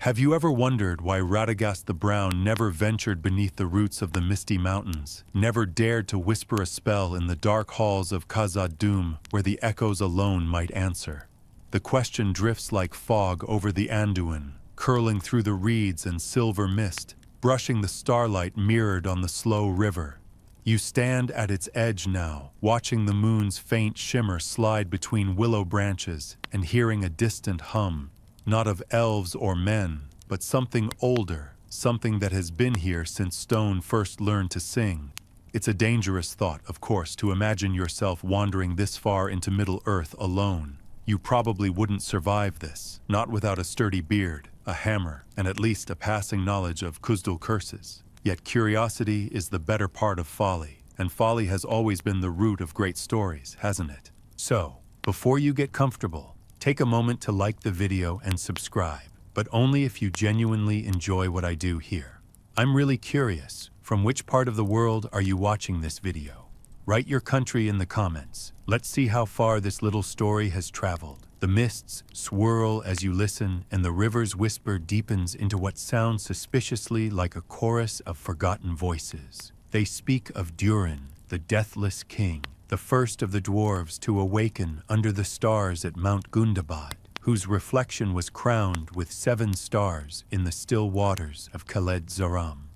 Have you ever wondered why Radagast the Brown never ventured beneath the roots of the misty mountains, never dared to whisper a spell in the dark halls of Khazad-dum where the echoes alone might answer? The question drifts like fog over the Anduin, curling through the reeds and silver mist, brushing the starlight mirrored on the slow river. You stand at its edge now, watching the moon's faint shimmer slide between willow branches and hearing a distant hum, not of elves or men, but something older, something that has been here since stone first learned to sing. It's a dangerous thought, of course, to imagine yourself wandering this far into Middle-earth alone. You probably wouldn't survive this, not without a sturdy beard, a hammer, and at least a passing knowledge of Khazad-dum curses. Yet curiosity is the better part of folly, and folly has always been the root of great stories, hasn't it? So, before you get comfortable, take a moment to like the video and subscribe, but only if you genuinely enjoy what I do here. I'm really curious, from which part of the world are you watching this video? Write your country in the comments. Let's see how far this little story has traveled. The mists swirl as you listen, and the river's whisper deepens into what sounds suspiciously like a chorus of forgotten voices. They speak of Durin, the Deathless King, the first of the Dwarves to awaken under the stars at Mount Gundabad, whose reflection was crowned with 7 stars in the still waters of Khazad-dum.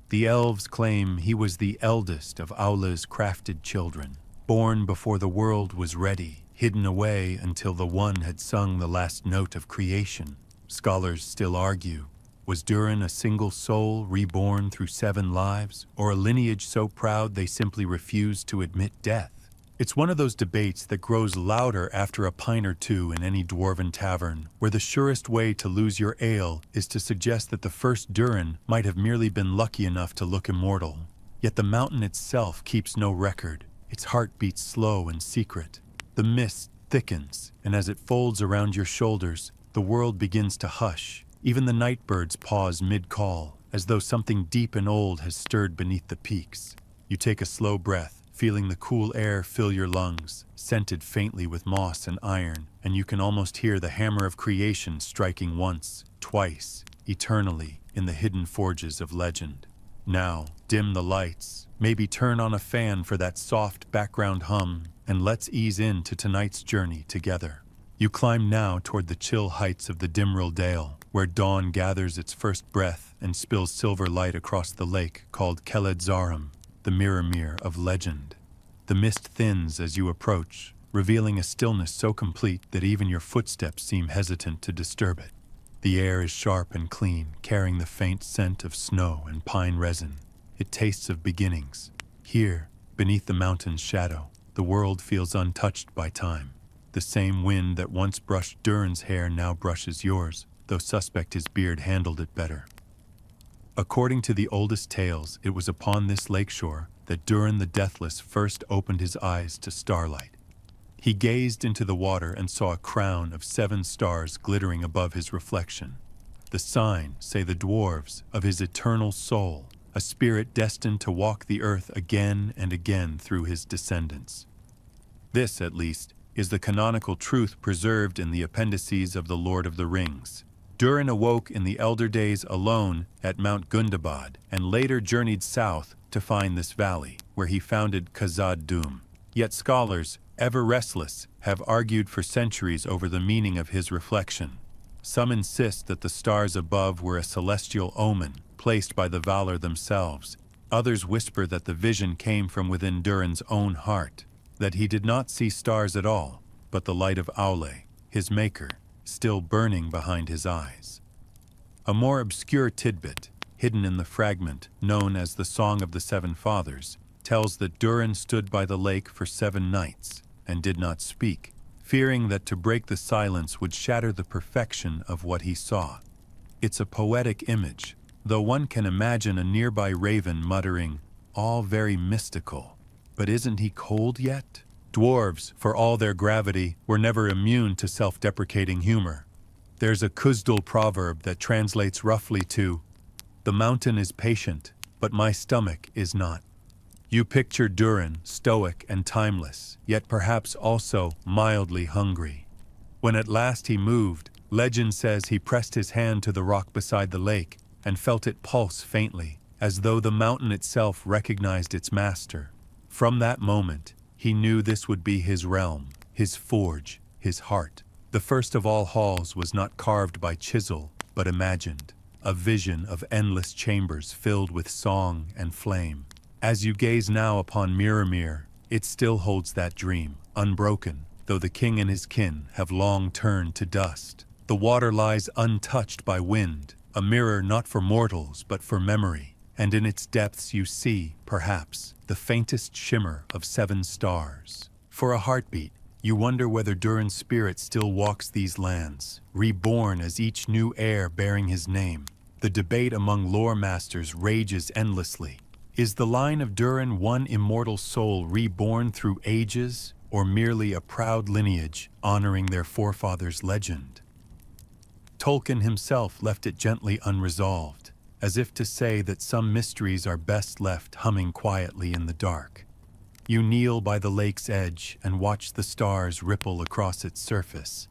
The elves claim he was the eldest of Aula's crafted children, born before the world was ready, hidden away until the One had sung the last note of creation. Scholars still argue, was Durin a single soul reborn through 7 lives, or a lineage so proud they simply refused to admit death? It's one of those debates that grows louder after a pint or two in any dwarven tavern, where the surest way to lose your ale is to suggest that the first Durin might have merely been lucky enough to look immortal. Yet the mountain itself keeps no record. Its heart beats slow and secret. The mist thickens, and as it folds around your shoulders, the world begins to hush. Even the night birds pause mid-call, as though something deep and old has stirred beneath the peaks. You take a slow breath, feeling the cool air fill your lungs, scented faintly with moss and iron, and you can almost hear the hammer of creation striking once, twice, eternally in the hidden forges of legend. Now, dim the lights, maybe turn on a fan for that soft background hum, and let's ease into tonight's journey together. You climb now toward the chill heights of the Dimril Dale, where dawn gathers its first breath and spills silver light across the lake called Khazad-dum, the mirror of legend. The mist thins as you approach, revealing a stillness so complete that even your footsteps seem hesitant to disturb it. The air is sharp and clean, carrying the faint scent of snow and pine resin. It tastes of beginnings. Here, beneath the mountain's shadow, the world feels untouched by time. The same wind that once brushed Durin's hair now brushes yours, though suspect his beard handled it better. According to the oldest tales, it was upon this lakeshore that Durin the Deathless first opened his eyes to starlight. He gazed into the water and saw a crown of 7 stars glittering above his reflection. The sign, say the Dwarves, of his eternal soul, a spirit destined to walk the earth again and again through his descendants. This, at least, is the canonical truth preserved in the appendices of The Lord of the Rings. Durin awoke in the elder days alone at Mount Gundabad, and later journeyed south to find this valley, where he founded Khazad-dum. Yet scholars, ever restless, have argued for centuries over the meaning of his reflection. Some insist that the stars above were a celestial omen, placed by the Valar themselves. Others whisper that the vision came from within Durin's own heart, that he did not see stars at all, but the light of Aule, his maker, still burning behind his eyes. A more obscure tidbit, hidden in the fragment known as the Song of the 7 Fathers, tells that Durin stood by the lake for 7 nights and did not speak, fearing that to break the silence would shatter the perfection of what he saw. It's a poetic image, though one can imagine a nearby raven muttering, "All very mystical, but isn't he cold yet?" Dwarves, for all their gravity, were never immune to self-deprecating humor. There's a Khazad-dum proverb that translates roughly to, "The mountain is patient, but my stomach is not." You picture Durin, stoic and timeless, yet perhaps also mildly hungry. When at last he moved, Legend says he pressed his hand to the rock beside the lake and felt it pulse faintly, as though the mountain itself recognized its master. From that moment, he knew this would be his realm, his forge, his heart. The first of all halls was not carved by chisel, but imagined, a vision of endless chambers filled with song and flame. As you gaze now upon Mirror, it still holds that dream, unbroken, though the king and his kin have long turned to dust. The water lies untouched by wind, a mirror not for mortals but for memory, and in its depths you see, perhaps, the faintest shimmer of 7 stars. For a heartbeat, you wonder whether Durin's spirit still walks these lands, reborn as each new heir bearing his name. The debate among lore masters rages endlessly. Is the line of Durin one immortal soul reborn through ages, or merely a proud lineage honoring their forefathers' legend? Tolkien himself left it gently unresolved, as if to say that some mysteries are best left humming quietly in the dark. You kneel by the lake's edge and watch the stars ripple across its surface.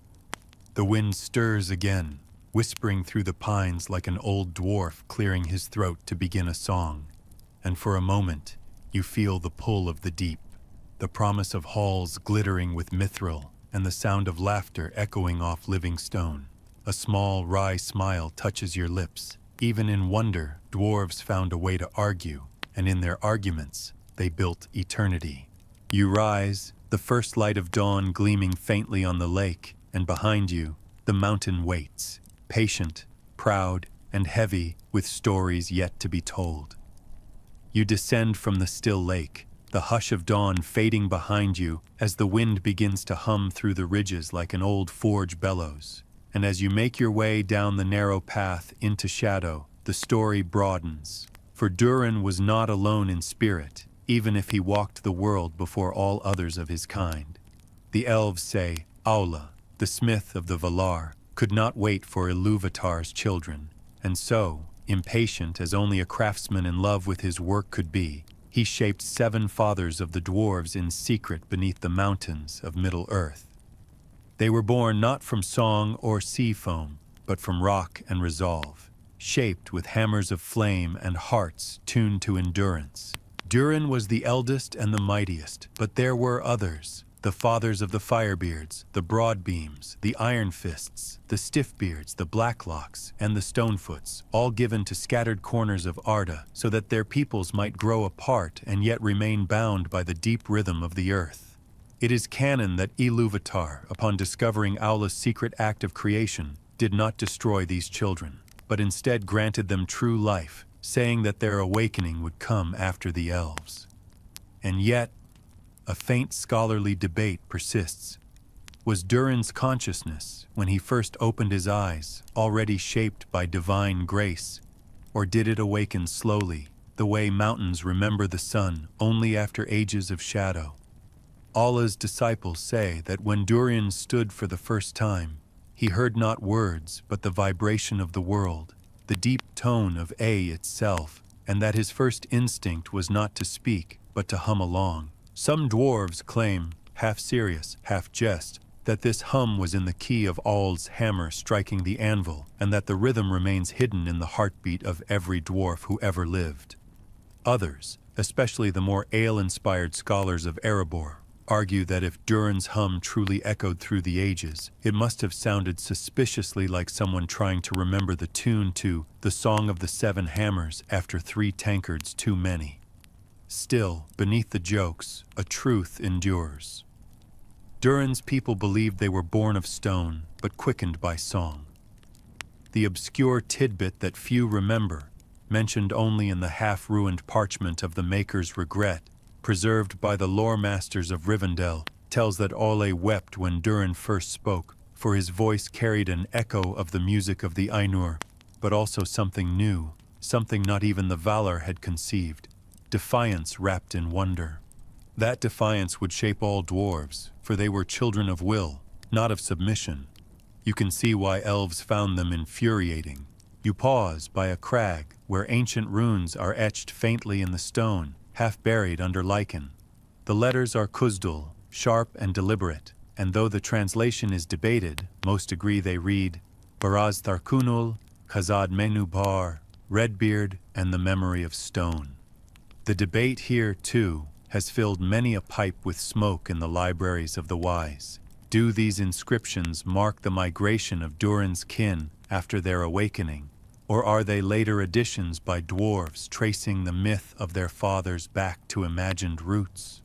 The wind stirs again, whispering through the pines like an old dwarf clearing his throat to begin a song. And for a moment, you feel the pull of the deep, the promise of halls glittering with mithril, and the sound of laughter echoing off living stone. A small, wry smile touches your lips. Even in wonder, dwarves found a way to argue, and in their arguments, they built eternity. You rise, the first light of dawn gleaming faintly on the lake, and behind you, the mountain waits, patient, proud, and heavy with stories yet to be told. You descend from the still lake, the hush of dawn fading behind you as the wind begins to hum through the ridges like an old forge bellows. And as you make your way down the narrow path into shadow, the story broadens. For Durin was not alone in spirit, even if he walked the world before all others of his kind. The elves say Aula, the smith of the Valar, could not wait for Ilúvatar's children, and so, impatient as only a craftsman in love with his work could be, he shaped 7 fathers of the dwarves in secret beneath the mountains of Middle-earth. They were born not from song or sea foam, but from rock and resolve, shaped with hammers of flame and hearts tuned to endurance. Durin was the eldest and the mightiest, but there were others, the fathers of the Firebeards, the Broadbeams, the Iron Fists, the Stiffbeards, the Blacklocks, and the Stonefoots, all given to scattered corners of Arda, so that their peoples might grow apart and yet remain bound by the deep rhythm of the earth. It is canon that Ilúvatar, upon discovering Aula's secret act of creation, did not destroy these children, but instead granted them true life, saying that their awakening would come after the elves. And yet, a faint scholarly debate persists. Was Durin's consciousness, when he first opened his eyes, already shaped by divine grace, or did it awaken slowly, the way mountains remember the sun only after ages of shadow? Allah's disciples say that when Durin stood for the first time, he heard not words but the vibration of the world, the deep tone of A itself, and that his first instinct was not to speak, but to hum along. Some dwarves claim, half serious, half jest, that this hum was in the key of Ald's hammer striking the anvil, and that the rhythm remains hidden in the heartbeat of every dwarf who ever lived. Others, especially the more ale-inspired scholars of Erebor, argue that if Durin's hum truly echoed through the ages, it must have sounded suspiciously like someone trying to remember the tune to The Song of the 7 Hammers after 3 tankards too many. Still, beneath the jokes, a truth endures. Durin's people believed they were born of stone, but quickened by song. The obscure tidbit that few remember, mentioned only in the half-ruined parchment of the Maker's Regret, preserved by the lore masters of Rivendell, tells that Ole wept when Durin first spoke, for his voice carried an echo of the music of the Ainur, but also something new, something not even the Valar had conceived, defiance wrapped in wonder. That defiance would shape all dwarves, for they were children of will, not of submission. You can see why elves found them infuriating. You pause by a crag where ancient runes are etched faintly in the stone, half buried under lichen. The letters are Khazad-dum, sharp and deliberate, and though the translation is debated, most agree they read, Baraz Tharkunul, Khazad-dum, Redbeard, and the memory of stone. The debate here, too, has filled many a pipe with smoke in the libraries of the wise. Do these inscriptions mark the migration of Durin's kin after their awakening, or are they later additions by dwarves tracing the myth of their fathers back to imagined roots?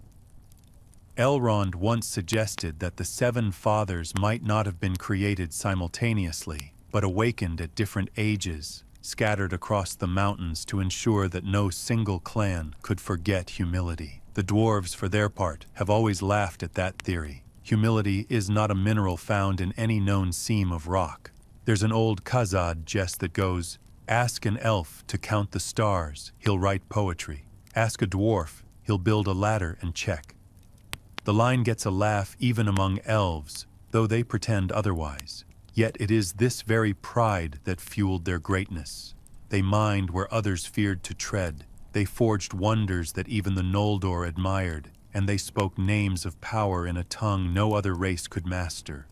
Elrond once suggested that the seven fathers might not have been created simultaneously, but awakened at different ages, scattered across the mountains to ensure that no single clan could forget humility. The dwarves, for their part, have always laughed at that theory. Humility is not a mineral found in any known seam of rock. There's an old Khazad jest that goes, "Ask an elf to count the stars, he'll write poetry. Ask a dwarf, he'll build a ladder and check." The line gets a laugh even among elves, though they pretend otherwise. Yet it is this very pride that fueled their greatness. They mined where others feared to tread. They forged wonders that even the Noldor admired, and they spoke names of power in a tongue no other race could master.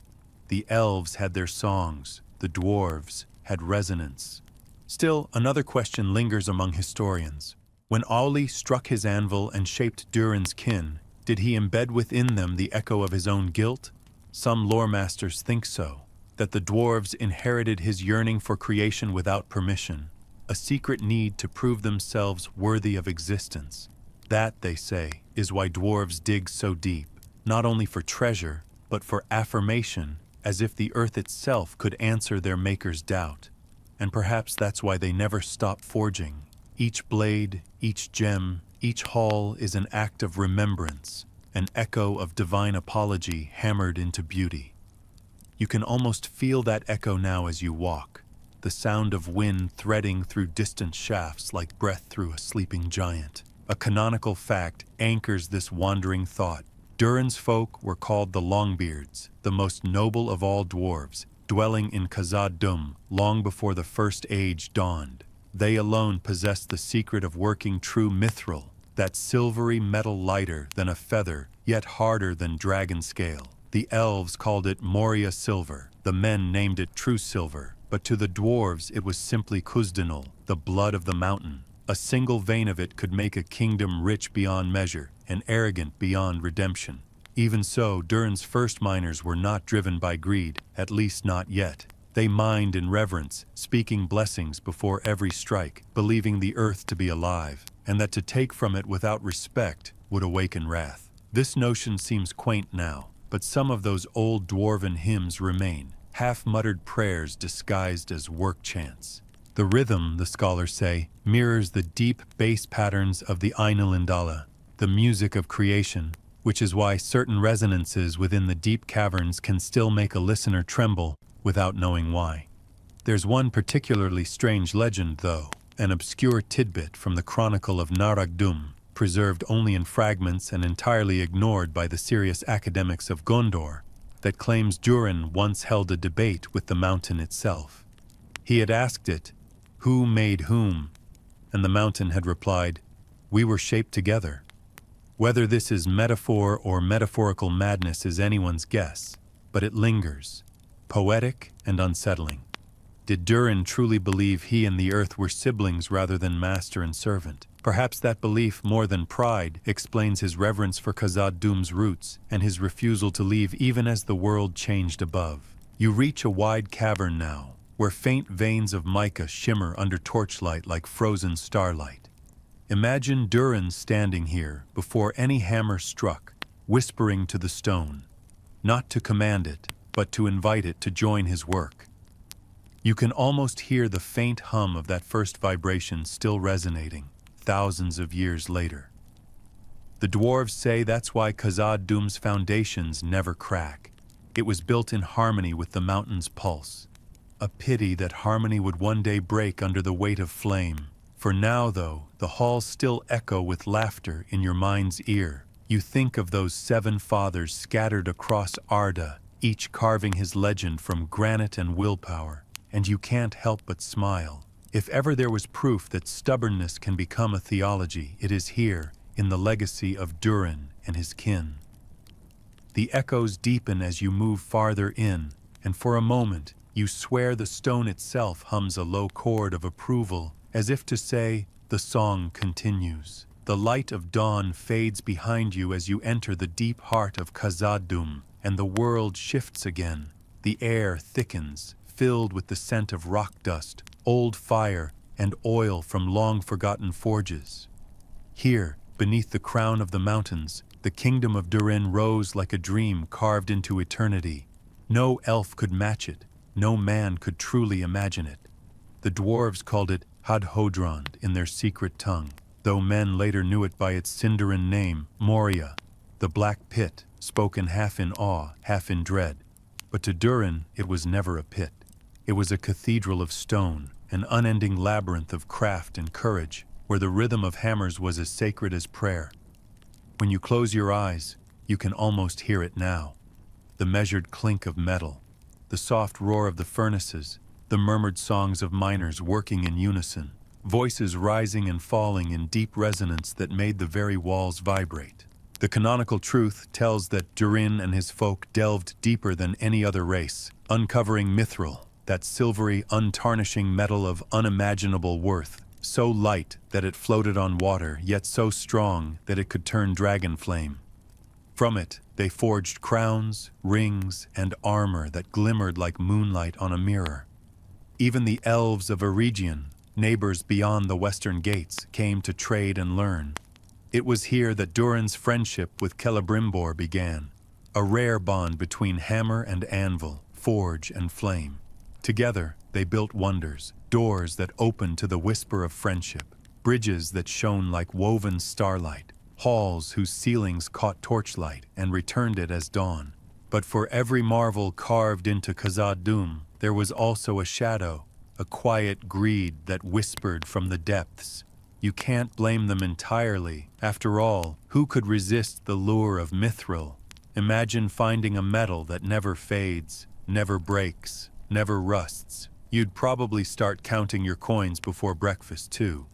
The elves had their songs, the dwarves had resonance. Still, another question lingers among historians. When Auli struck his anvil and shaped Durin's kin, did he embed within them the echo of his own guilt? Some lore masters think so, that the dwarves inherited his yearning for creation without permission, a secret need to prove themselves worthy of existence. That, they say, is why dwarves dig so deep, not only for treasure, but for affirmation, as if the earth itself could answer their maker's doubt. And perhaps that's why they never stop forging. Each blade, each gem, each haul is an act of remembrance, an echo of divine apology hammered into beauty. You can almost feel that echo now as you walk, the sound of wind threading through distant shafts like breath through a sleeping giant. A canonical fact anchors this wandering thought. Durin's folk were called the Longbeards, the most noble of all dwarves, dwelling in Khazad-dum long before the First Age dawned. They alone possessed the secret of working true mithril, that silvery metal lighter than a feather, yet harder than dragon scale. The elves called it Moria silver, the men named it true silver, but to the dwarves it was simply Khazad-dum, the blood of the mountain. A single vein of it could make a kingdom rich beyond measure and arrogant beyond redemption. Even so, Durin's first miners were not driven by greed, at least not yet. They mined in reverence, speaking blessings before every strike, believing the earth to be alive, and that to take from it without respect would awaken wrath. This notion seems quaint now, but some of those old dwarven hymns remain, half-muttered prayers disguised as work chants. The rhythm, the scholars say, mirrors the deep bass patterns of the Ainulindala, the music of creation, which is why certain resonances within the deep caverns can still make a listener tremble without knowing why. There's one particularly strange legend, though, an obscure tidbit from the Chronicle of Narrak-dum, preserved only in fragments and entirely ignored by the serious academics of Gondor, that claims Durin once held a debate with the mountain itself. He had asked it, "Who made whom?" And the mountain had replied, "We were shaped together." Whether this is metaphor or metaphorical madness is anyone's guess, but it lingers, poetic and unsettling. Did Durin truly believe he and the earth were siblings rather than master and servant? Perhaps that belief, more than pride, explains his reverence for Khazad-dum's roots and his refusal to leave even as the world changed above. You reach a wide cavern now, where faint veins of mica shimmer under torchlight like frozen starlight. Imagine Durin standing here before any hammer struck, whispering to the stone, not to command it, but to invite it to join his work. You can almost hear the faint hum of that first vibration still resonating, thousands of years later. The dwarves say that's why Khazad-dum's foundations never crack. It was built in harmony with the mountain's pulse. A pity that harmony would one day break under the weight of flame. For now, though, the halls still echo with laughter in your mind's ear. You think of those 7 fathers scattered across Arda, each carving his legend from granite and willpower, and you can't help but smile. If ever there was proof that stubbornness can become a theology, it is here, in the legacy of Durin and his kin. The echoes deepen as you move farther in, and for a moment, You swear the stone itself hums a low chord of approval, as if to say, the song continues. The light of dawn fades behind you as you enter the deep heart of Khazad-dum, and the world shifts again. The air thickens, filled with the scent of rock dust, old fire, and oil from long-forgotten forges. Here, beneath the crown of the mountains, the kingdom of Durin rose like a dream carved into eternity. No elf could match it, no man could truly imagine it. The dwarves called it Khazad-dum in their secret tongue, though men later knew it by its Sindarin name, Moria, the Black Pit, spoken half in awe, half in dread. But to Durin, it was never a pit. It was a cathedral of stone, an unending labyrinth of craft and courage, where the rhythm of hammers was as sacred as prayer. When you close your eyes, you can almost hear it now. The measured clink of metal, the soft roar of the furnaces, the murmured songs of miners working in unison, voices rising and falling in deep resonance that made the very walls vibrate. The canonical truth tells that Durin and his folk delved deeper than any other race, uncovering mithril, that silvery, untarnishing metal of unimaginable worth, so light that it floated on water, yet so strong that it could turn dragon flame. From it, they forged crowns, rings, and armor that glimmered like moonlight on a mirror. Even the elves of Eregion, neighbors beyond the western gates, came to trade and learn. It was here that Durin's friendship with Celebrimbor began, a rare bond between hammer and anvil, forge and flame. Together, they built wonders, doors that opened to the whisper of friendship, bridges that shone like woven starlight, halls whose ceilings caught torchlight and returned it as dawn. But for every marvel carved into Khazad-dum, there was also a shadow, a quiet greed that whispered from the depths. You can't blame them entirely. After all, who could resist the lure of mithril? Imagine finding a metal that never fades, never breaks, never rusts. You'd probably start counting your coins before breakfast, too.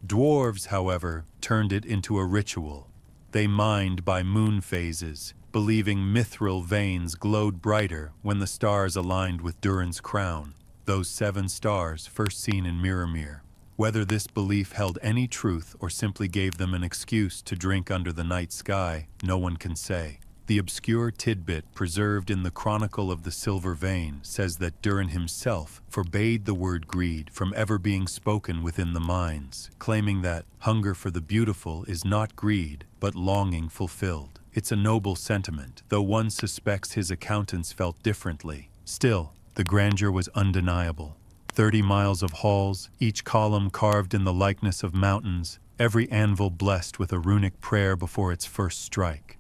Dwarves, however, turned it into a ritual. They mined by moon phases, believing mithril veins glowed brighter when the stars aligned with Durin's crown, those 7 stars first seen in Mirrormere. Whether this belief held any truth or simply gave them an excuse to drink under the night sky, no one can say. The obscure tidbit preserved in the Chronicle of the Silver Vein says that Durin himself forbade the word greed from ever being spoken within the mines, claiming that hunger for the beautiful is not greed, but longing fulfilled. It's a noble sentiment, though one suspects his accountants felt differently. Still, the grandeur was undeniable. 30 miles of halls, each column carved in the likeness of mountains, every anvil blessed with a runic prayer before its first strike.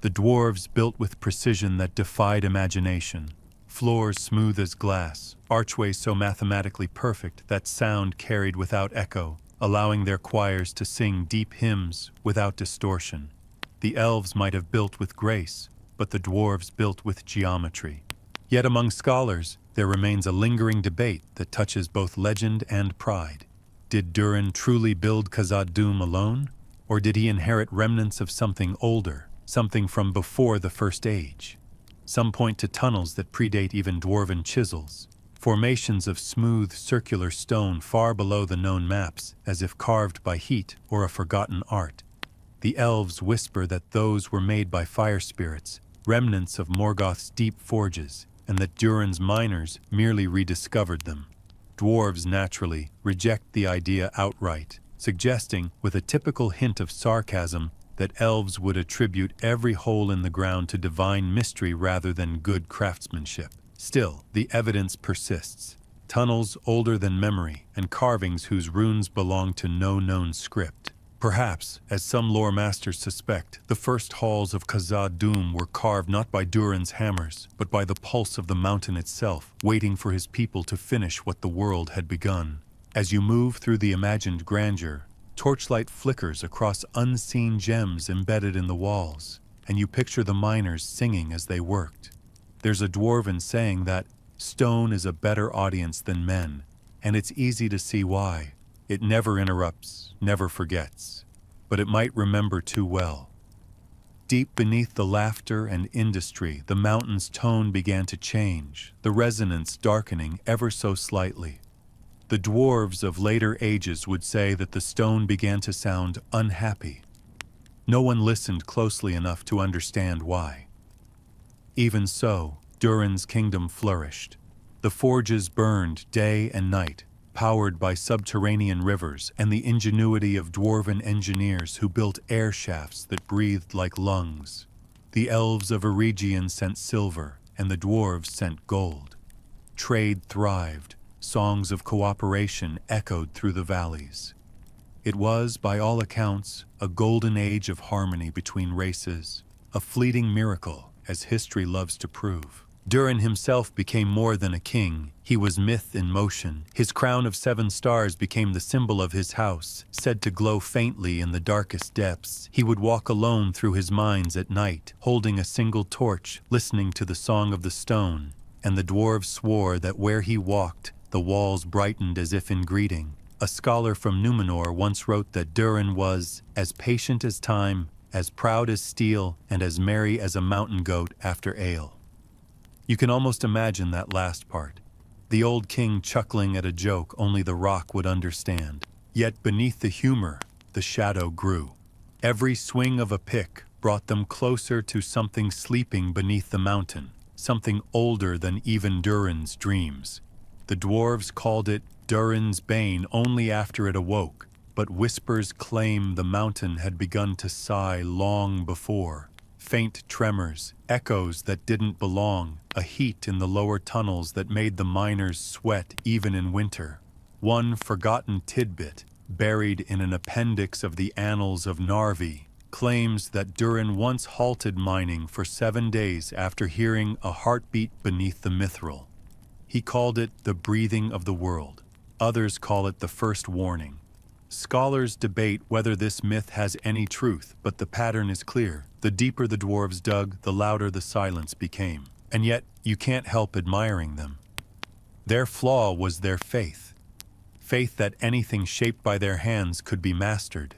The dwarves built with precision that defied imagination. Floors smooth as glass, archways so mathematically perfect that sound carried without echo, allowing their choirs to sing deep hymns without distortion. The elves might have built with grace, but the dwarves built with geometry. Yet among scholars, there remains a lingering debate that touches both legend and pride. Did Durin truly build Khazad-dum alone, or did he inherit remnants of something older, something from before the First Age? Some point to tunnels that predate even dwarven chisels, formations of smooth, circular stone far below the known maps, as if carved by heat or a forgotten art. The elves whisper that those were made by fire spirits, remnants of Morgoth's deep forges, and that Durin's miners merely rediscovered them. Dwarves, naturally, reject the idea outright, suggesting, with a typical hint of sarcasm, that elves would attribute every hole in the ground to divine mystery rather than good craftsmanship. Still, the evidence persists. Tunnels older than memory, and carvings whose runes belong to no known script. Perhaps, as some lore masters suspect, the first halls of Khazad-dum were carved not by Durin's hammers, but by the pulse of the mountain itself, waiting for his people to finish what the world had begun. As you move through the imagined grandeur, torchlight flickers across unseen gems embedded in the walls, and you picture the miners singing as they worked. There's a dwarven saying that stone is a better audience than men, and it's easy to see why. It never interrupts, never forgets, but it might remember too well. Deep beneath the laughter and industry, the mountain's tone began to change, the resonance darkening ever so slightly. The dwarves of later ages would say that the stone began to sound unhappy. No one listened closely enough to understand why. Even so, Durin's kingdom flourished. The forges burned day and night, powered by subterranean rivers and the ingenuity of dwarven engineers who built air shafts that breathed like lungs. The elves of Eregion sent silver, and the dwarves sent gold. Trade thrived, songs of cooperation echoed through the valleys. It was, by all accounts, a golden age of harmony between races, a fleeting miracle, as history loves to prove. Durin himself became more than a king. He was myth in motion. His crown of 7 stars became the symbol of his house, said to glow faintly in the darkest depths. He would walk alone through his mines at night, holding a single torch, listening to the song of the stone, and the dwarves swore that where he walked, the walls brightened as if in greeting. A scholar from Numenor once wrote that Durin was as patient as time, as proud as steel, and as merry as a mountain goat after ale. You can almost imagine that last part. The old king chuckling at a joke only the rock would understand. Yet beneath the humor, the shadow grew. Every swing of a pick brought them closer to something sleeping beneath the mountain, something older than even Durin's dreams. The dwarves called it Durin's bane only after it awoke, but whispers claim the mountain had begun to sigh long before. Faint tremors, echoes that didn't belong, a heat in the lower tunnels that made the miners sweat even in winter. One forgotten tidbit, buried in an appendix of the Annals of Narvi, claims that Durin once halted mining for 7 days after hearing a heartbeat beneath the mithril. He called it the breathing of the world. Others call it the first warning. Scholars debate whether this myth has any truth, but the pattern is clear. The deeper the dwarves dug, the louder the silence became. And yet, you can't help admiring them. Their flaw was their faith. Faith that anything shaped by their hands could be mastered.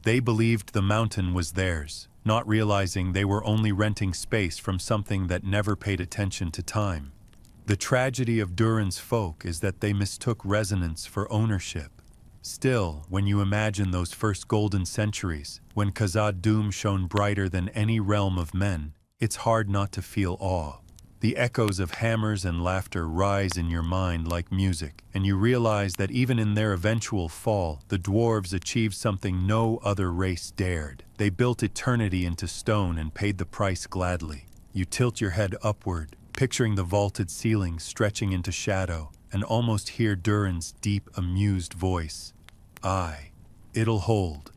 They believed the mountain was theirs, not realizing they were only renting space from something that never paid attention to time. The tragedy of Durin's folk is that they mistook resonance for ownership. Still, when you imagine those first golden centuries, when Khazad-dum shone brighter than any realm of men, it's hard not to feel awe. The echoes of hammers and laughter rise in your mind like music, and you realize that even in their eventual fall, the dwarves achieved something no other race dared. They built eternity into stone and paid the price gladly. You tilt your head upward, picturing the vaulted ceiling stretching into shadow, and almost hear Durin's deep, amused voice. Aye, it'll hold.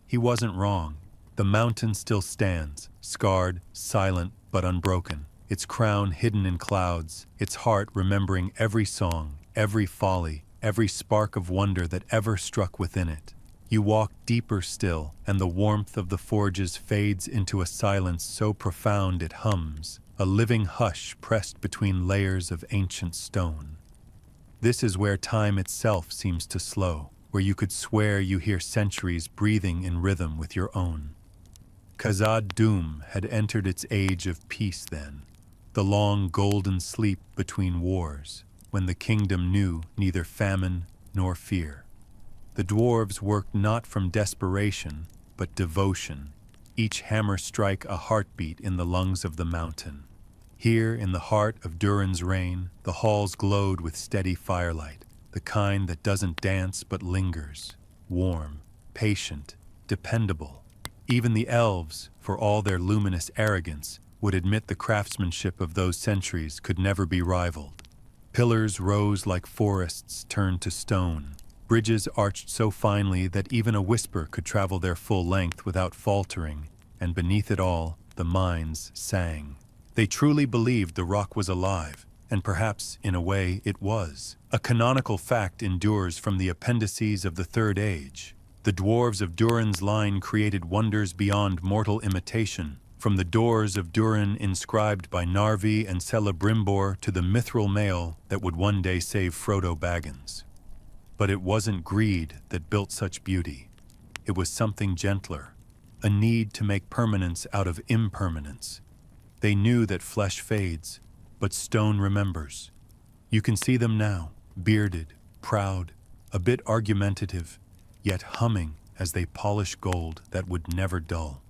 He wasn't wrong. The mountain still stands, scarred, silent, but unbroken. Its crown hidden in clouds, its heart remembering every song, every folly, every spark of wonder that ever struck within it. You walk deeper still, and the warmth of the forges fades into a silence so profound it hums, a living hush pressed between layers of ancient stone. This is where time itself seems to slow, where you could swear you hear centuries breathing in rhythm with your own. Khazad-dum had entered its age of peace then, the long golden sleep between wars, when the kingdom knew neither famine nor fear. The dwarves worked not from desperation, but devotion, each hammer strike a heartbeat in the lungs of the mountain. Here, in the heart of Durin's reign, the halls glowed with steady firelight, the kind that doesn't dance but lingers, warm, patient, dependable. Even the elves, for all their luminous arrogance, would admit the craftsmanship of those centuries could never be rivaled. Pillars rose like forests turned to stone, bridges arched so finely that even a whisper could travel their full length without faltering, and beneath it all, the mines sang. They truly believed the rock was alive, and perhaps, in a way, it was. A canonical fact endures from the appendices of the Third Age. The dwarves of Durin's line created wonders beyond mortal imitation, from the doors of Durin inscribed by Narvi and Celebrimbor to the mithril mail that would one day save Frodo Baggins. But it wasn't greed that built such beauty. It was something gentler, a need to make permanence out of impermanence. They knew that flesh fades, but stone remembers. You can see them now, bearded, proud, a bit argumentative, yet humming as they polish gold that would never dull.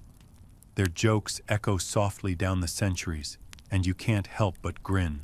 Their jokes echo softly down the centuries, and you can't help but grin.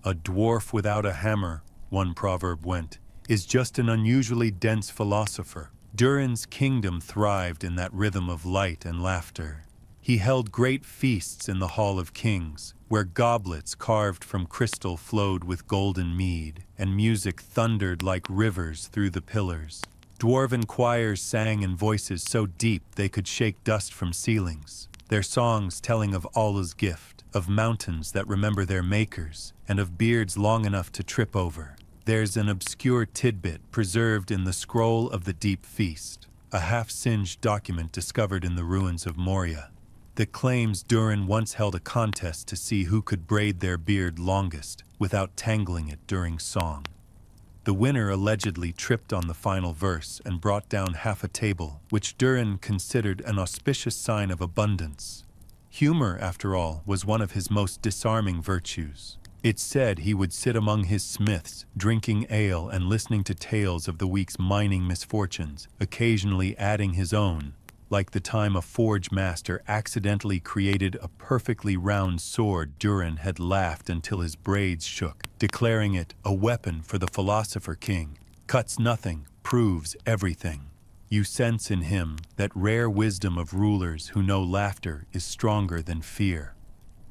A dwarf without a hammer, one proverb went, is just an unusually dense philosopher. Durin's kingdom thrived in that rhythm of light and laughter. He held great feasts in the Hall of Kings, where goblets carved from crystal flowed with golden mead, and music thundered like rivers through the pillars. Dwarven choirs sang in voices so deep they could shake dust from ceilings, their songs telling of Allah's gift, of mountains that remember their makers, and of beards long enough to trip over. There's an obscure tidbit preserved in the scroll of the deep feast, a half-singed document discovered in the ruins of Moria, that claims Durin once held a contest to see who could braid their beard longest without tangling it during song. The winner allegedly tripped on the final verse and brought down half a table, which Durin considered an auspicious sign of abundance. Humor, after all, was one of his most disarming virtues. It's said he would sit among his smiths, drinking ale and listening to tales of the week's mining misfortunes, occasionally adding his own, like the time a forge master accidentally created a perfectly round sword. Durin had laughed until his braids shook, declaring it a weapon for the philosopher king. Cuts nothing, proves everything. You sense in him that rare wisdom of rulers who know laughter is stronger than fear.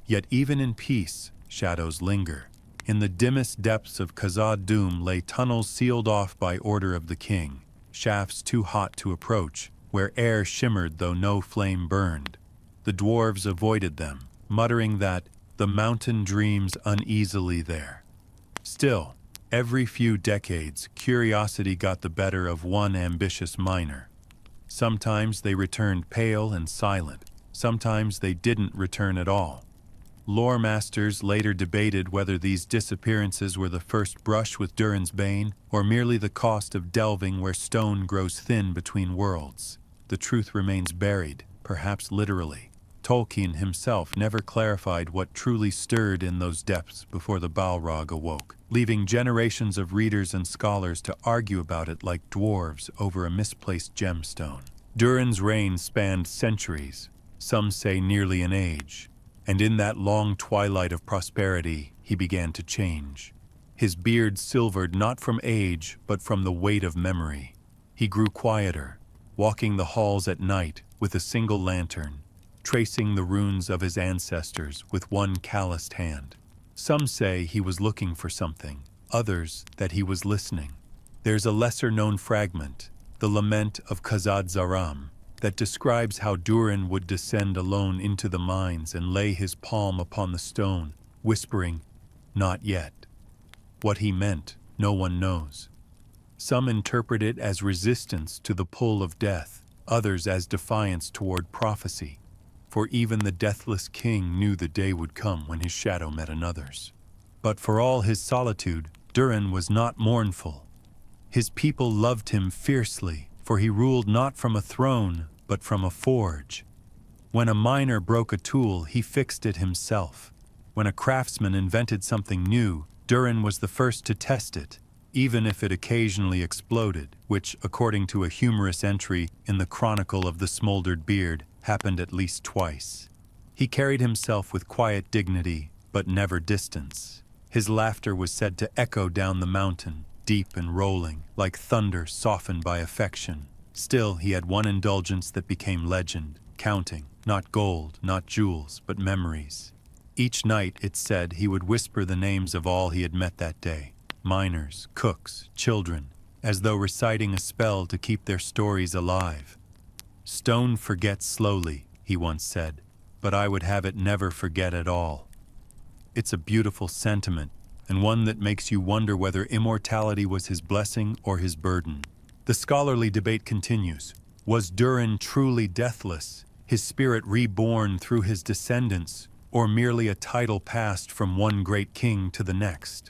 Yet even in peace, shadows linger. In the dimmest depths of Khazad-dum lay tunnels sealed off by order of the king, shafts too hot to approach, where air shimmered though no flame burned. The dwarves avoided them, muttering that the mountain dreams uneasily there. Still, every few decades, curiosity got the better of one ambitious miner. Sometimes they returned pale and silent, sometimes they didn't return at all. Lore masters later debated whether these disappearances were the first brush with Durin's bane, or merely the cost of delving where stone grows thin between worlds. The truth remains buried, perhaps literally. Tolkien himself never clarified what truly stirred in those depths before the Balrog awoke, leaving generations of readers and scholars to argue about it like dwarves over a misplaced gemstone. Durin's reign spanned centuries, some say nearly an age. And in that long twilight of prosperity, he began to change. His beard silvered not from age, but from the weight of memory. He grew quieter, walking the halls at night with a single lantern, tracing the runes of his ancestors with one calloused hand. Some say he was looking for something, others that he was listening. There's a lesser-known fragment, the Lament of Khazad-dum, that describes how Durin would descend alone into the mines and lay his palm upon the stone, whispering, "Not yet." What he meant, no one knows. Some interpret it as resistance to the pull of death, others as defiance toward prophecy, for even the Deathless King knew the day would come when his shadow met another's. But for all his solitude, Durin was not mournful. His people loved him fiercely, for he ruled not from a throne, but from a forge. When a miner broke a tool, he fixed it himself. When a craftsman invented something new, Durin was the first to test it, even if it occasionally exploded, which, according to a humorous entry in the Chronicle of the Smoldered Beard, happened at least twice. He carried himself with quiet dignity, but never distance. His laughter was said to echo down the mountain, deep and rolling, like thunder softened by affection. Still, he had one indulgence that became legend, counting, not gold, not jewels, but memories. Each night, it said, he would whisper the names of all he had met that day, miners, cooks, children, as though reciting a spell to keep their stories alive. "Stone forgets slowly," he once said, "but I would have it never forget at all." It's a beautiful sentiment, and one that makes you wonder whether immortality was his blessing or his burden. The scholarly debate continues. Was Durin truly deathless, his spirit reborn through his descendants, or merely a title passed from one great king to the next?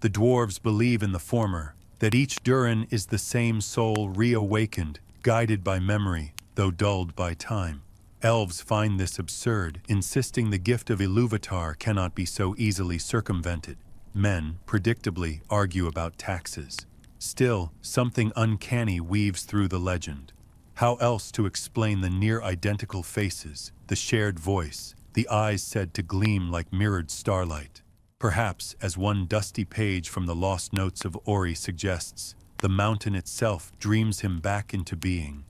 The dwarves believe in the former, that each Durin is the same soul reawakened, guided by memory, though dulled by time. Elves find this absurd, insisting the gift of Iluvatar cannot be so easily circumvented. Men, predictably, argue about taxes. Still, something uncanny weaves through the legend. How else to explain the near-identical faces, the shared voice, the eyes said to gleam like mirrored starlight? Perhaps, as one dusty page from the lost notes of Ori suggests, the mountain itself dreams him back into being.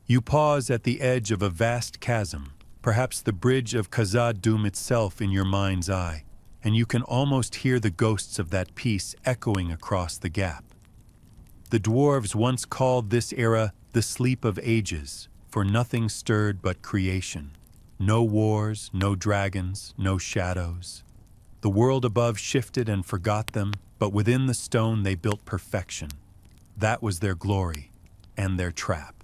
You pause at the edge of a vast chasm, perhaps the bridge of Khazad-dum itself in your mind's eye, and you can almost hear the ghosts of that peace echoing across the gap. The dwarves once called this era the sleep of ages, for nothing stirred but creation. No wars, no dragons, no shadows. The world above shifted and forgot them, but within the stone they built perfection. That was their glory, and their trap.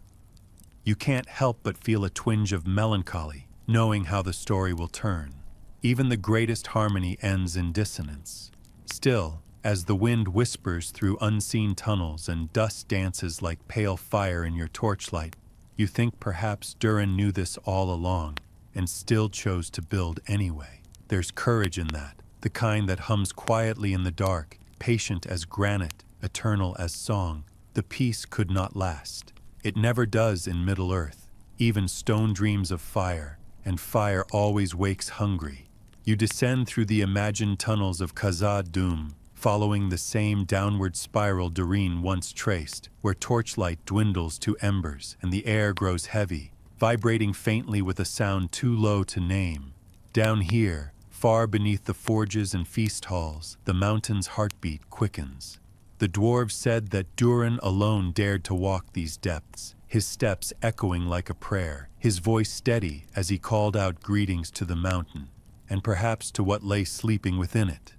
You can't help but feel a twinge of melancholy, knowing how the story will turn. Even the greatest harmony ends in dissonance. Still, as the wind whispers through unseen tunnels and dust dances like pale fire in your torchlight, you think perhaps Durin knew this all along, and still chose to build anyway. There's courage in that, the kind that hums quietly in the dark, patient as granite, eternal as song. The peace could not last. It never does in Middle-earth. Even stone dreams of fire, and fire always wakes hungry. You descend through the imagined tunnels of Khazad-dum, following the same downward spiral Durin once traced, where torchlight dwindles to embers and the air grows heavy, vibrating faintly with a sound too low to name. Down here, far beneath the forges and feast halls, the mountain's heartbeat quickens. The dwarves said that Durin alone dared to walk these depths, his steps echoing like a prayer, his voice steady as he called out greetings to the mountain, and perhaps to what lay sleeping within it.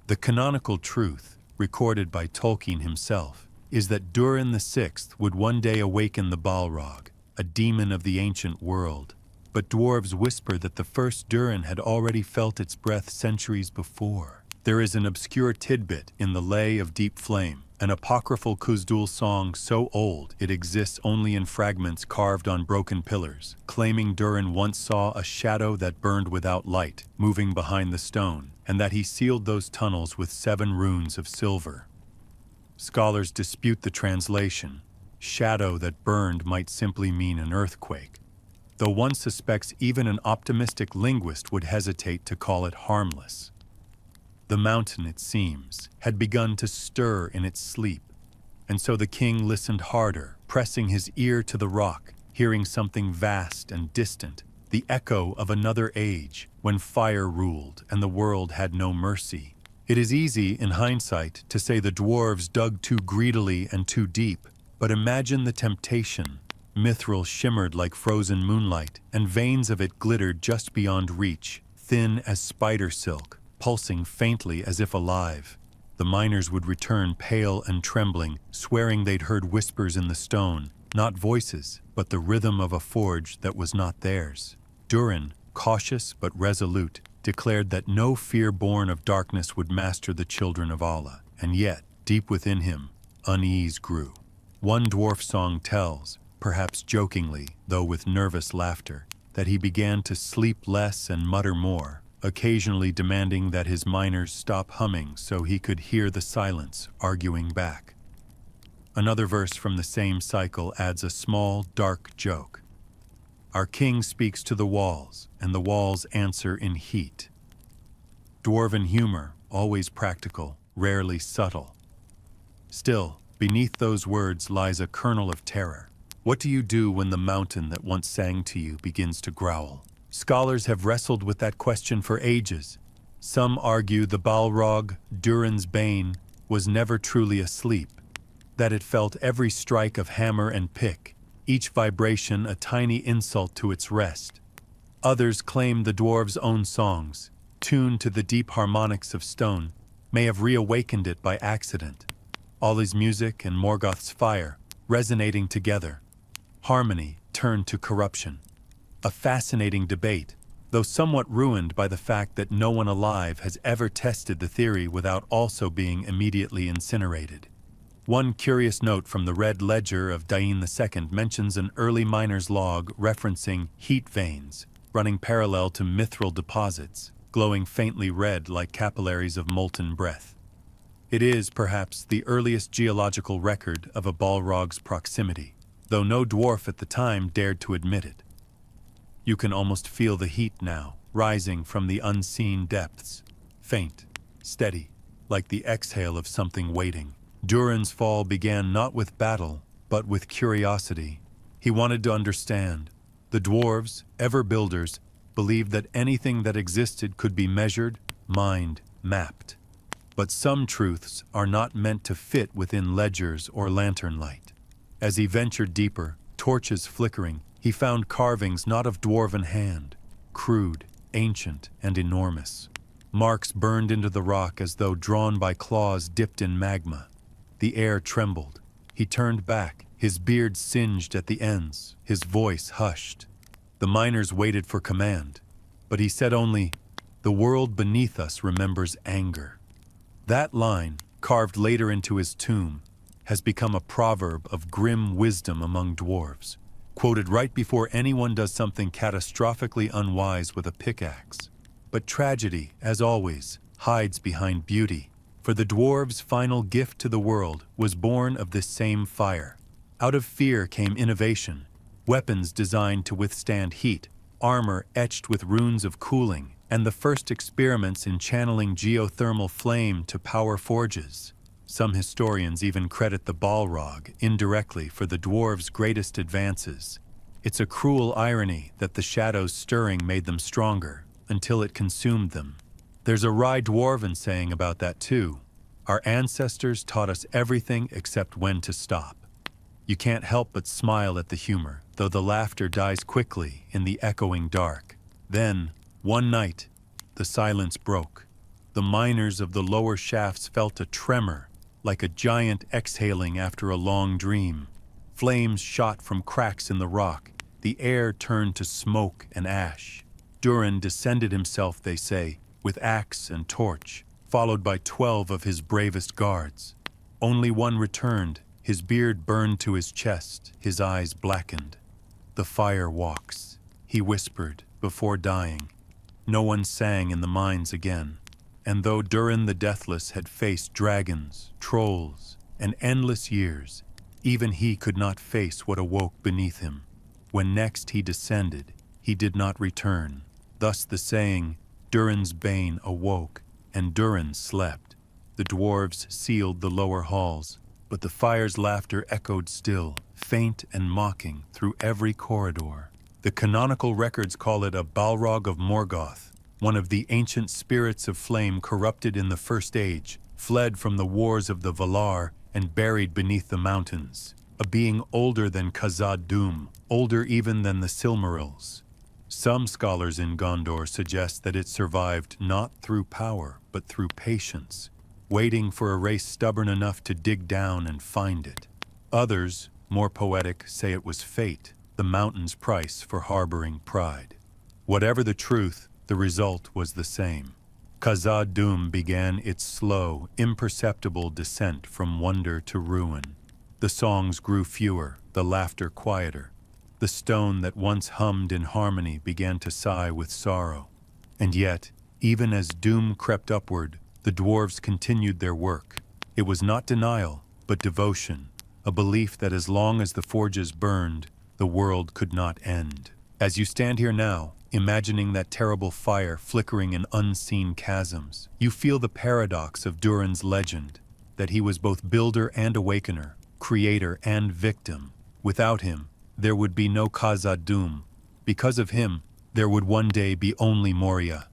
The canonical truth, recorded by Tolkien himself, is that Durin VI would one day awaken the Balrog, a demon of the ancient world. But dwarves whisper that the first Durin had already felt its breath centuries before. There is an obscure tidbit in the Lay of Deep Flame, an apocryphal Khazad-dum song so old it exists only in fragments carved on broken pillars, claiming Durin once saw a shadow that burned without light, moving behind the stone, and that he sealed those tunnels with 7 runes of silver. Scholars dispute the translation. Shadow that burned might simply mean an earthquake, though one suspects even an optimistic linguist would hesitate to call it harmless. The mountain, it seems, had begun to stir in its sleep, and so the king listened harder, pressing his ear to the rock, hearing something vast and distant, the echo of another age, when fire ruled and the world had no mercy. It is easy, in hindsight, to say the dwarves dug too greedily and too deep, but imagine the temptation. Mithril shimmered like frozen moonlight, and veins of it glittered just beyond reach, thin as spider silk, pulsing faintly as if alive. The miners would return pale and trembling, swearing they'd heard whispers in the stone, not voices, but the rhythm of a forge that was not theirs. Durin, cautious but resolute, declared that no fear born of darkness would master the children of Allah, and yet, deep within him, unease grew. One dwarf song tells, perhaps jokingly, though with nervous laughter, that he began to sleep less and mutter more, occasionally demanding that his miners stop humming so he could hear the silence arguing back. Another verse from the same cycle adds a small, dark joke. Our king speaks to the walls, and the walls answer in heat. Dwarven humor, always practical, rarely subtle. Still, beneath those words lies a kernel of terror. What do you do when the mountain that once sang to you begins to growl? Scholars have wrestled with that question for ages. Some argue the Balrog, Durin's bane, was never truly asleep, that it felt every strike of hammer and pick, each vibration a tiny insult to its rest. Others claim the dwarves' own songs, tuned to the deep harmonics of stone, may have reawakened it by accident. Ollie's music and Morgoth's fire, resonating together. Harmony turned to corruption. A fascinating debate, though somewhat ruined by the fact that no one alive has ever tested the theory without also being immediately incinerated. One curious note from the Red Ledger of Dain II mentions an early miner's log referencing heat veins running parallel to mithril deposits, glowing faintly red like capillaries of molten breath. It is, perhaps, the earliest geological record of a Balrog's proximity, though no dwarf at the time dared to admit it. You can almost feel the heat now, rising from the unseen depths, faint, steady, like the exhale of something waiting. Durin's fall began not with battle, but with curiosity. He wanted to understand. The dwarves, ever builders, believed that anything that existed could be measured, mined, mapped. But some truths are not meant to fit within ledgers or lantern light. As he ventured deeper, torches flickering, he found carvings not of dwarven hand, crude, ancient, and enormous. Marks burned into the rock as though drawn by claws dipped in magma. The air trembled. He turned back, his beard singed at the ends, his voice hushed. The miners waited for command, but he said only, "The world beneath us remembers anger." That line, carved later into his tomb, has become a proverb of grim wisdom among dwarves, quoted right before anyone does something catastrophically unwise with a pickaxe. But tragedy, as always, hides behind beauty. For the dwarves' final gift to the world was born of this same fire. Out of fear came innovation, weapons designed to withstand heat, armor etched with runes of cooling, and the first experiments in channeling geothermal flame to power forges. Some historians even credit the Balrog, indirectly, for the dwarves' greatest advances. It's a cruel irony that the shadows stirring made them stronger, until it consumed them. There's a wry dwarven saying about that too. Our ancestors taught us everything except when to stop. You can't help but smile at the humor, though the laughter dies quickly in the echoing dark. Then, one night, the silence broke. The miners of the lower shafts felt a tremor, like a giant exhaling after a long dream. Flames shot from cracks in the rock. The air turned to smoke and ash. Durin descended himself, they say, with axe and torch, followed by 12 of his bravest guards. Only one returned, his beard burned to his chest, his eyes blackened. "The fire walks," he whispered before dying. No one sang in the mines again. And though Durin the Deathless had faced dragons, trolls, and endless years, even he could not face what awoke beneath him. When next he descended, he did not return. Thus the saying, Durin's bane awoke, and Durin slept. The dwarves sealed the lower halls, but the fire's laughter echoed still, faint and mocking, through every corridor. The canonical records call it a Balrog of Morgoth, one of the ancient spirits of flame corrupted in the First Age, fled from the wars of the Valar and buried beneath the mountains. A being older than Khazad-dum, older even than the Silmarils. Some scholars in Gondor suggest that it survived not through power, but through patience, waiting for a race stubborn enough to dig down and find it. Others, more poetic, say it was fate, the mountain's price for harboring pride. Whatever the truth, the result was the same. Khazad-dum began its slow, imperceptible descent from wonder to ruin. The songs grew fewer, the laughter quieter. The stone that once hummed in harmony began to sigh with sorrow. And yet, even as doom crept upward, the dwarves continued their work. It was not denial, but devotion, a belief that as long as the forges burned, the world could not end. As you stand here now, imagining that terrible fire flickering in unseen chasms, you feel the paradox of Durin's legend, that he was both builder and awakener, creator and victim. Without him, there would be no Khazad-dum. Because of him, there would one day be only Moria.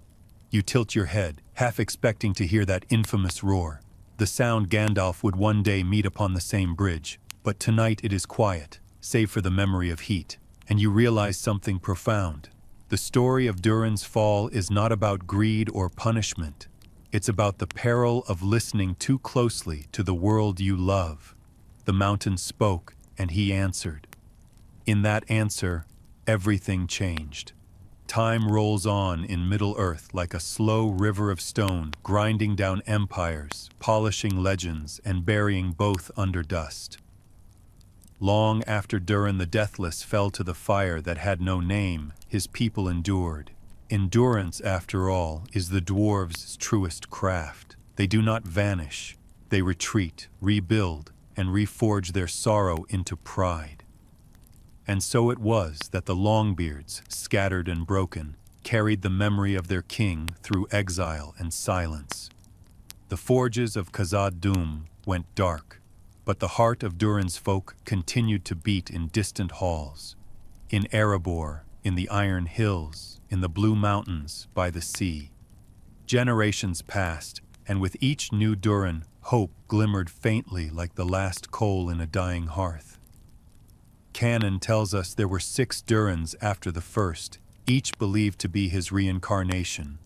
You tilt your head, half expecting to hear that infamous roar. The sound Gandalf would one day meet upon the same bridge, but tonight it is quiet, save for the memory of heat, and you realize something profound. The story of Durin's fall is not about greed or punishment. It's about the peril of listening too closely to the world you love. The mountain spoke, and he answered. In that answer, everything changed. Time rolls on in Middle-earth like a slow river of stone, grinding down empires, polishing legends, and burying both under dust. Long after Durin the Deathless fell to the fire that had no name, his people endured. Endurance, after all, is the dwarves' truest craft. They do not vanish. They retreat, rebuild, and reforge their sorrow into pride. And so it was that the Longbeards, scattered and broken, carried the memory of their king through exile and silence. The forges of Khazad-dum went dark, but the heart of Durin's folk continued to beat in distant halls. In Erebor, in the Iron Hills, in the Blue Mountains, by the sea. Generations passed, and with each new Durin, hope glimmered faintly like the last coal in a dying hearth. Canon tells us there were 6 Durins after the first, each believed to be his reincarnation.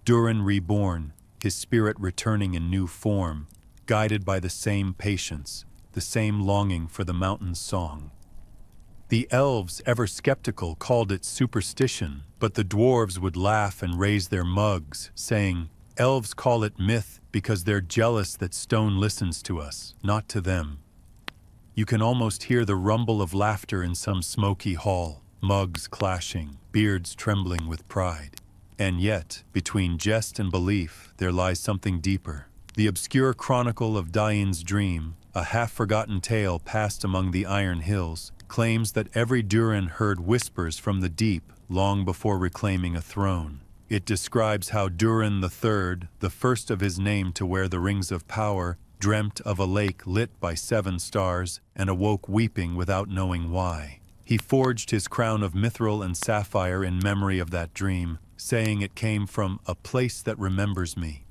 Durin reborn, his spirit returning in new form, guided by the same patience, the same longing for the mountain's song. The elves, ever skeptical, called it superstition, but the dwarves would laugh and raise their mugs, saying, "Elves call it myth because they're jealous that stone listens to us, not to them." You can almost hear the rumble of laughter in some smoky hall, mugs clashing, beards trembling with pride. And yet, between jest and belief, there lies something deeper. The obscure chronicle of Dain's dream, a half-forgotten tale passed among the Iron Hills, claims that every Durin heard whispers from the deep long before reclaiming a throne. It describes how Durin III, the first of his name to wear the rings of power, dreamt of a lake lit by 7 stars and awoke weeping without knowing why. He forged his crown of mithril and sapphire in memory of that dream, saying it came from a place that remembers me.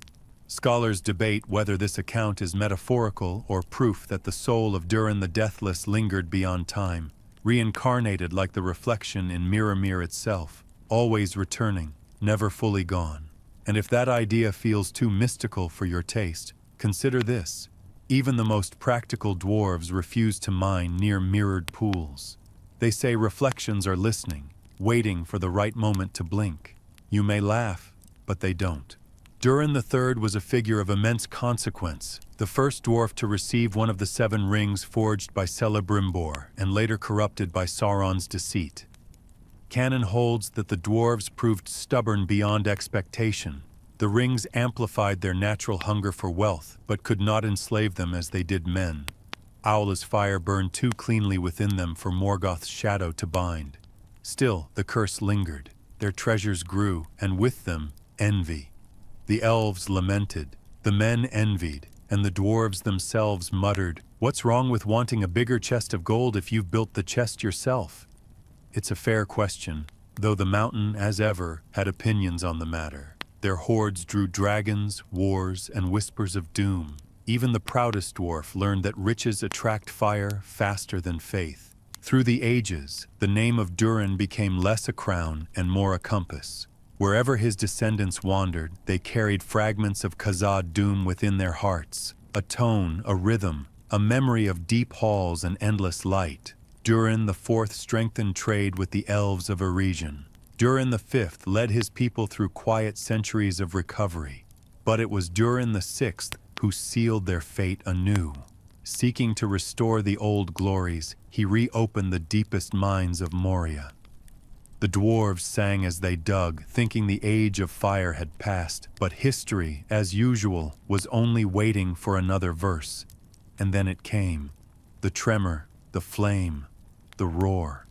Scholars debate whether this account is metaphorical or proof that the soul of Durin the Deathless lingered beyond time, reincarnated like the reflection in Mirror itself, always returning, never fully gone. And if that idea feels too mystical for your taste, consider this. Even the most practical dwarves refuse to mine near mirrored pools. They say reflections are listening, waiting for the right moment to blink. You may laugh, but they don't. Durin III was a figure of immense consequence, the first dwarf to receive one of the 7 rings forged by Celebrimbor and later corrupted by Sauron's deceit. Canon holds that the dwarves proved stubborn beyond expectation. The rings amplified their natural hunger for wealth, but could not enslave them as they did men. Aula's fire burned too cleanly within them for Morgoth's shadow to bind. Still, the curse lingered. Their treasures grew, and with them, envy. The elves lamented, the men envied, and the dwarves themselves muttered, "What's wrong with wanting a bigger chest of gold if you've built the chest yourself?" It's a fair question, though the mountain, as ever, had opinions on the matter. Their hordes drew dragons, wars, and whispers of doom. Even the proudest dwarf learned that riches attract fire faster than faith. Through the ages, the name of Durin became less a crown and more a compass. Wherever his descendants wandered, they carried fragments of Khazad-dum within their hearts, a tone, a rhythm, a memory of deep halls and endless light. Durin IV strengthened trade with the elves of a region. Durin V led his people through quiet centuries of recovery. But it was Durin VI who sealed their fate anew. Seeking to restore the old glories, he reopened the deepest mines of Moria. The dwarves sang as they dug, thinking the age of fire had passed, but history, as usual, was only waiting for another verse. And then it came. The tremor, the flame, the roar.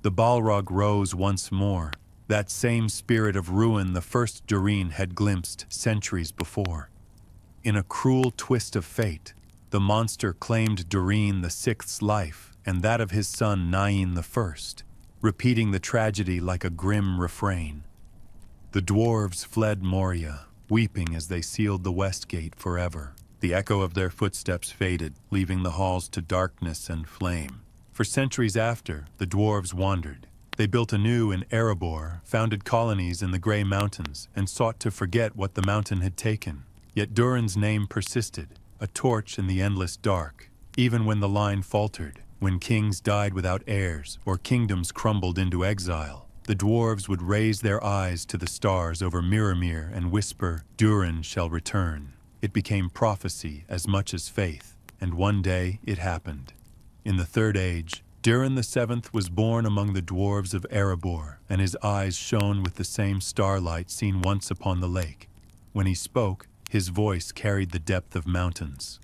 The Balrog rose once more, that same spirit of ruin the first Durin had glimpsed centuries before. In a cruel twist of fate, the monster claimed Durin VI's life and that of his son Nain I, repeating the tragedy like a grim refrain. The dwarves fled Moria, weeping as they sealed the west gate forever. The echo of their footsteps faded, leaving the halls to darkness and flame. For centuries after, the dwarves wandered. They built anew in Erebor, founded colonies in the Grey Mountains, and sought to forget what the mountain had taken. Yet Durin's name persisted, a torch in the endless dark, even when the line faltered. When kings died without heirs, or kingdoms crumbled into exile, The dwarves would raise their eyes to the stars over Mirrormere and whisper, "Durin shall return." It became prophecy as much as faith, and one day it happened. In the Third Age, Durin the Seventh was born among the dwarves of Erebor, and his eyes shone with the same starlight seen once upon the lake. When he spoke, his voice carried the depth of mountains.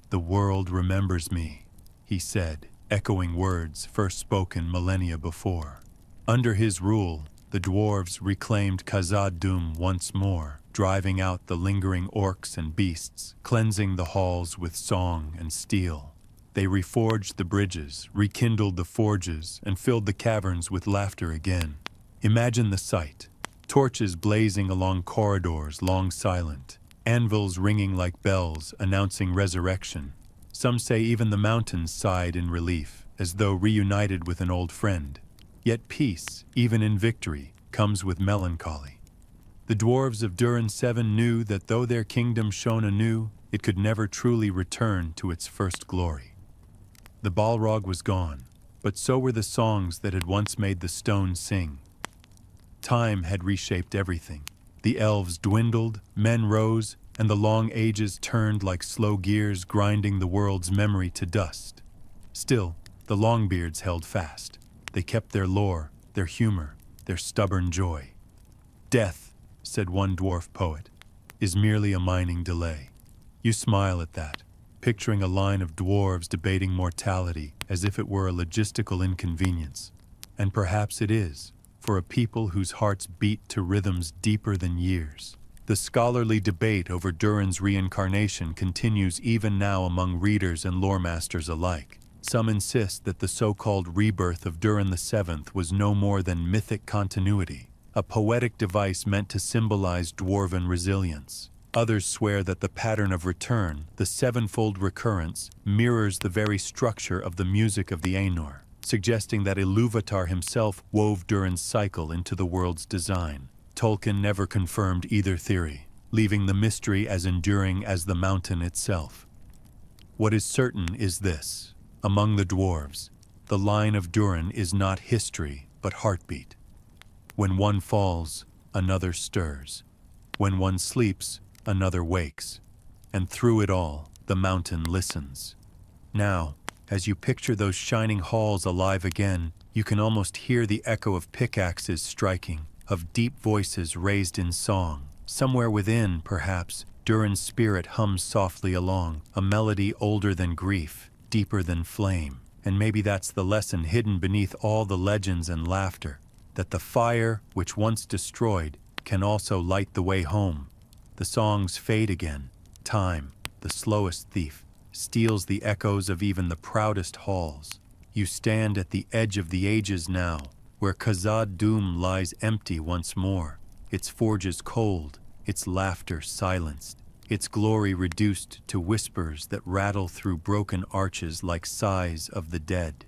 "The world remembers me," he said, echoing words first spoken millennia before. Under his rule, the dwarves reclaimed Khazad-dum once more, driving out the lingering orcs and beasts, cleansing the halls with song and steel. They reforged the bridges, rekindled the forges, and filled the caverns with laughter again. Imagine the sight: torches blazing along corridors long silent, anvils ringing like bells announcing resurrection. Some say even the mountains sighed in relief, as though reunited with an old friend. Yet peace, even in victory, comes with melancholy. The dwarves of Durin 7 knew that though their kingdom shone anew, it could never truly return to its first glory. The Balrog was gone, but so were the songs that had once made the stone sing. Time had reshaped everything. The elves dwindled, men rose, and the long ages turned like slow gears grinding the world's memory to dust. Still, the Longbeards held fast. They kept their lore, their humor, their stubborn joy. "Death," said one dwarf poet, "is merely a mining delay." You smile at that, picturing a line of dwarves debating mortality as if it were a logistical inconvenience. And perhaps it is, for a people whose hearts beat to rhythms deeper than years. The scholarly debate over Durin's reincarnation continues even now among readers and loremasters alike. Some insist that the so-called rebirth of Durin the Seventh was no more than mythic continuity, a poetic device meant to symbolize dwarven resilience. Others swear that the pattern of return, the sevenfold recurrence, mirrors the very structure of the music of the Ainur, suggesting that Ilúvatar himself wove Durin's cycle into the world's design. Tolkien never confirmed either theory, leaving the mystery as enduring as the mountain itself. What is certain is this: among the dwarves, the line of Durin is not history, but heartbeat. When one falls, another stirs. When one sleeps, another wakes. And through it all, the mountain listens. Now, as you picture those shining halls alive again, you can almost hear the echo of pickaxes striking, of deep voices raised in song. Somewhere within, perhaps, Durin's spirit hums softly along, a melody older than grief, deeper than flame. And maybe that's the lesson hidden beneath all the legends and laughter, that the fire which once destroyed can also light the way home. The songs fade again. Time, the slowest thief, steals the echoes of even the proudest halls. You stand at the edge of the ages now, where Khazad-dum lies empty once more, its forges cold, its laughter silenced, its glory reduced to whispers that rattle through broken arches like sighs of the dead.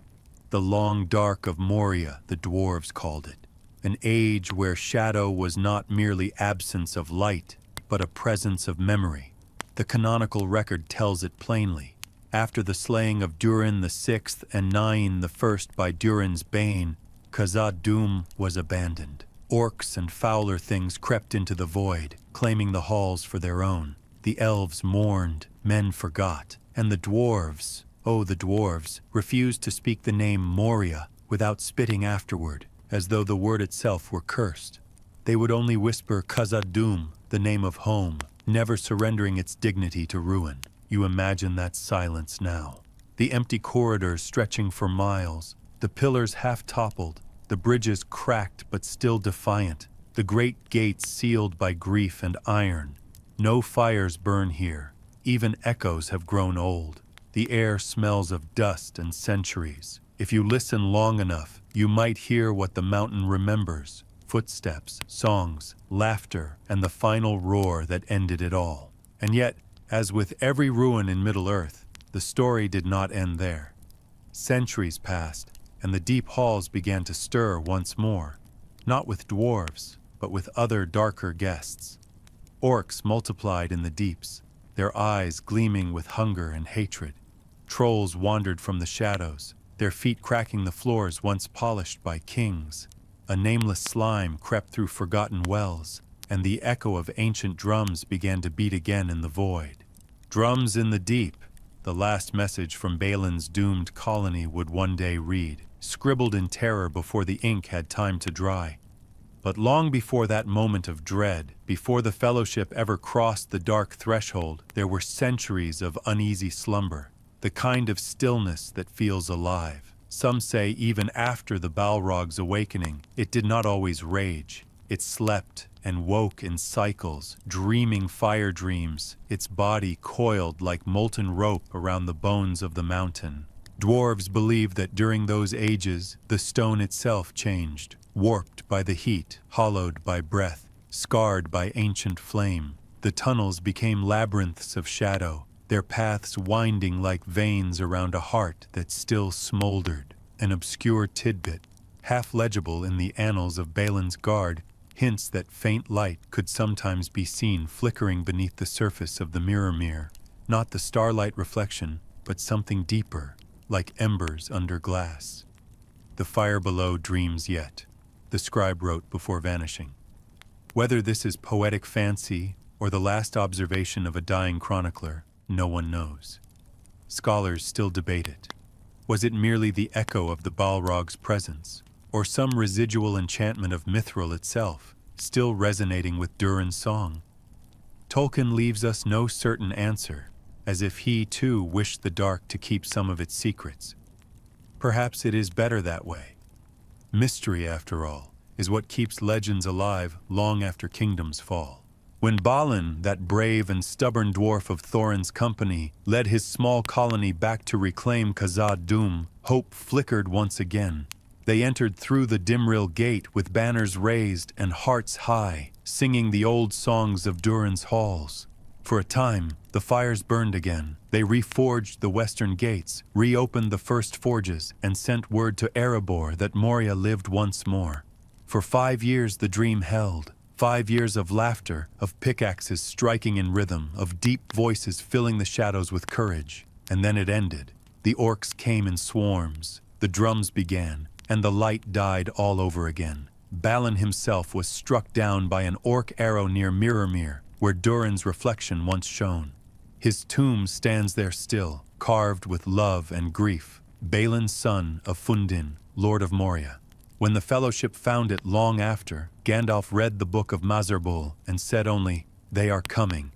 The long dark of Moria, the dwarves called it, an age where shadow was not merely absence of light, but a presence of memory. The canonical record tells it plainly. After the slaying of Durin the Sixth and Nain the First by Durin's bane, Khazad-dum was abandoned. Orcs and fouler things crept into the void, claiming the halls for their own. The elves mourned, men forgot, and the dwarves, oh the dwarves, refused to speak the name Moria without spitting afterward, as though the word itself were cursed. They would only whisper Khazad-dum, the name of home, never surrendering its dignity to ruin. You imagine that silence now. The empty corridors stretching for miles, the pillars half-toppled, the bridges cracked but still defiant, the great gates sealed by grief and iron. No fires burn here. Even echoes have grown old. The air smells of dust and centuries. If you listen long enough, you might hear what the mountain remembers: footsteps, songs, laughter, and the final roar that ended it all. And yet, as with every ruin in Middle-earth, the story did not end there. Centuries passed, and the deep halls began to stir once more, not with dwarves, but with other darker guests. Orcs multiplied in the deeps, their eyes gleaming with hunger and hatred. Trolls wandered from the shadows, their feet cracking the floors once polished by kings. a nameless slime crept through forgotten wells, and the echo of ancient drums began to beat again in the void. Drums in the deep, the last message from Balin's doomed colony would one day read, scribbled in terror before the ink had time to dry. But long before that moment of dread, before the Fellowship ever crossed the dark threshold, there were centuries of uneasy slumber, the kind of stillness that feels alive. Some say even after the Balrog's awakening, it did not always rage. It slept and woke in cycles, dreaming fire dreams, its body coiled like molten rope around the bones of the mountain. Dwarves believed that during those ages, the stone itself changed, warped by the heat, hollowed by breath, scarred by ancient flame. The tunnels became labyrinths of shadow, their paths winding like veins around a heart that still smoldered. An obscure tidbit, half legible in the annals of Balin's guard, hints that faint light could sometimes be seen flickering beneath the surface of the mirror, not the starlight reflection, but something deeper, like embers under glass. The fire below dreams yet, the scribe wrote before vanishing. Whether this is poetic fancy or the last observation of a dying chronicler, no one knows. Scholars still debate it. Was it merely the echo of the Balrog's presence, or some residual enchantment of Mithril itself, still resonating with Durin's song? Tolkien leaves us no certain answer, as if he too wished the dark to keep some of its secrets. Perhaps it is better that way. Mystery, after all, is what keeps legends alive long after kingdoms fall. When Balin, that brave and stubborn dwarf of Thorin's company, led his small colony back to reclaim Khazad-dum, hope flickered once again. They entered through the Dimril gate with banners raised and hearts high, singing the old songs of Durin's halls. For a time, the fires burned again. They reforged the western gates, reopened the first forges, and sent word to Erebor that Moria lived once more. For 5 years the dream held. 5 years of laughter, of pickaxes striking in rhythm, of deep voices filling the shadows with courage. And then it ended. The orcs came in swarms. The drums began, and the light died all over again. Balin himself was struck down by an orc arrow near Mirrormere, where Durin's reflection once shone. His tomb stands there still, carved with love and grief. Balin's son of Fundin, Lord of Moria. When the Fellowship found it long after, Gandalf read the Book of Mazarbul and said only, "They are coming."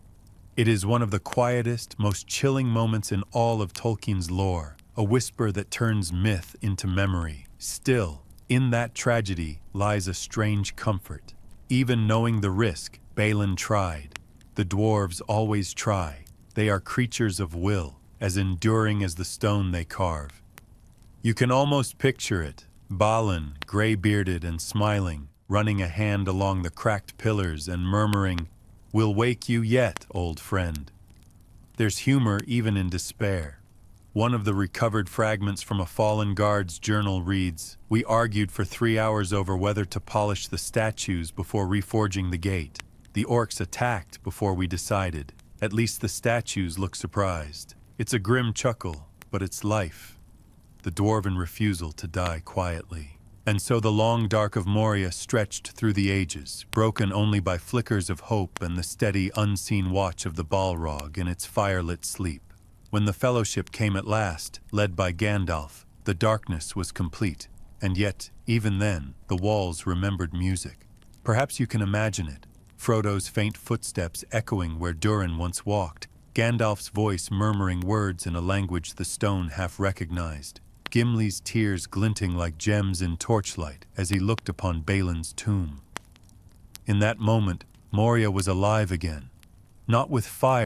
It is one of the quietest, most chilling moments in all of Tolkien's lore, a whisper that turns myth into memory. Still, in that tragedy lies a strange comfort. Even knowing the risk, Balin tried. The dwarves always try. They are creatures of will, as enduring as the stone they carve. You can almost picture it. Balin, gray-bearded and smiling, running a hand along the cracked pillars and murmuring, "We'll wake you yet, old friend." There's humor even in despair. One of the recovered fragments from a fallen guard's journal reads, "We argued for 3 hours over whether to polish the statues before reforging the gate. The orcs attacked before we decided. At least the statues look surprised. It's a grim chuckle, but it's life. The dwarven refusal to die quietly." And so the long dark of Moria stretched through the ages, broken only by flickers of hope and the steady, unseen watch of the Balrog in its firelit sleep. When the Fellowship came at last, led by Gandalf, the darkness was complete, and yet, even then, the walls remembered music. Perhaps you can imagine it, Frodo's faint footsteps echoing where Durin once walked, Gandalf's voice murmuring words in a language the stone half recognized, Gimli's tears glinting like gems in torchlight as he looked upon Balin's tomb. In that moment, Moria was alive again, not with fire,